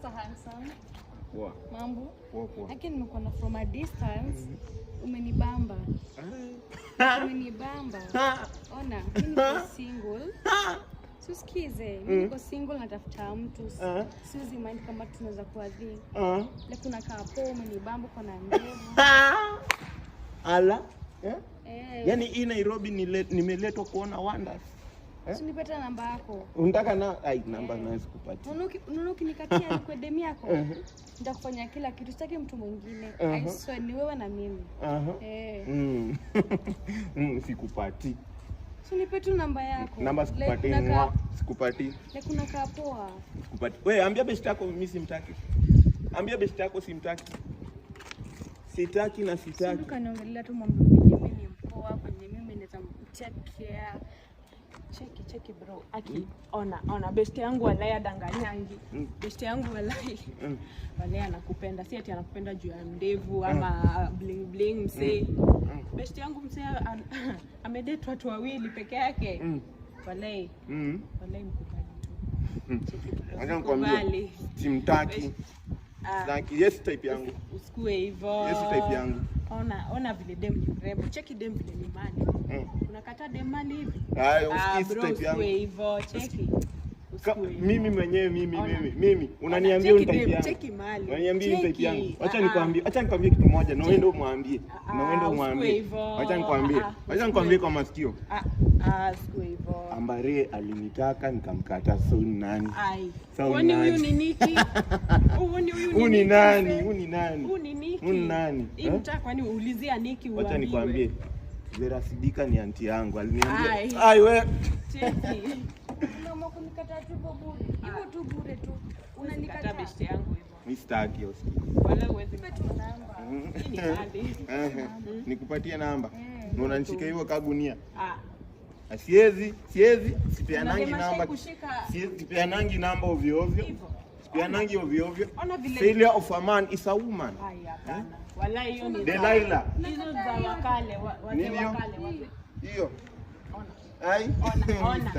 Mr. Handsome. Poa. Mambo? Poa. Lakini nimekuona from a distance. Umenibamba. Umenibamba. Ona, mimi niko single. Sikize, mimi niko single natafuta mtu. Siwezi mind kama tunaweza kuwa dhii. Like kuna kapo umenibamba kwa na ndevu. Ala? Yaani hii Nairobi nimeletwa kuona wonders. Usinipeta namba yako. Unataka na namba na sikupatia. Unaona ukinikatia kwa demu yako. Nitakufanya kila kitu, sitaki mtu mwingine. I swear ni wewe na mimi. Sikupati. Usinipe tu namba yako. Namba sikupati. Sikupati. Kuna kaa poa. Sikupati. Wewe ambia best yako mimi simtaki. Ambia best yako simtaki. Sitaki na sitaki. Sio kaniongelea tu mambo mimi ni mpoa kwenye mimi naweza mcheck care. Cheki bro. Aki ona best yangu walai danganyangi. Best yangu walai. Walai anakupenda. Si ati anakupenda juu ya ndevu ama bling bling msee. Best yangu msee amedate watu wawili peke yake. Walai. Walai mkubali tu. Cheki bro. Acha nikwambie. Simtaki. Sitaki. Yes type yangu. Usikue hivyo. Yes type yangu. Ona vile dem ni mrembo. Cheki dem vile ni mali. Unakata dem mali hivi? Usikisi type yangu. Hivyo cheki. Mimi mwenyewe mimi unaniambia ni type yangu. Cheki mali. Unaniambia ni type yangu. Acha nikwambie kitu moja na wewe ndio umwambie. Acha nikwambie kwa masikio. Sikue hivyo. Ambare alinitaka nikamkata, so ni nani? Kwani huyu ni Niki? Huyu ni nani? Huyu ni nani? Hii mtaka kwani uulizia Niki uambiwe. Acha nikwambie. Vera Sidika ni aunti yangu. Aliniambia, wewe. Cheki. Mama kunikata tu bure. Hivyo tu bure tu. Unanikata best yangu hivyo. Mimi sitaki hiyo. Wala uwezi peta namba. Ni hadi. Nikupatie namba. Na unanishika hivyo kagunia. Siwezi sipeanangi namba. Sipeanangi namba ovyo ovyo. Sipeanangi ovyo ovyo. Failure of a man is a woman. Hapana. Wala hiyo ni Delilah. Hizo za wakale, wazee wakale. Hiyo.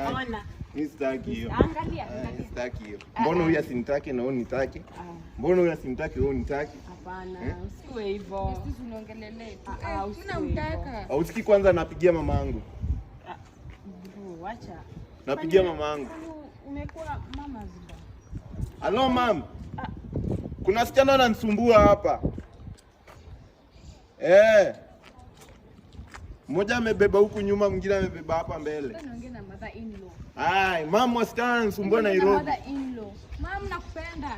Ona. Sitaki hiyo. Angalia. Sitaki hiyo. Mbona huyu asinitaki na wewe unitaki? Mbona huyu asinitaki wewe unitaki? Hapana, usikue hivyo. Sisi tunaongelelea tu. Unamtaka. Usiki kwanza napigia mamangu. Bro, acha. Napigia mamangu. Umekuwa mama ziba. Hello mam. Kuna sichana ananisumbua hapa. Mmoja amebeba huku nyuma, mwingine amebeba hapa mbele. Naongea na mother in law. Mama wasichana ananisumbua Nairobi. Mother in law. Mama nakupenda.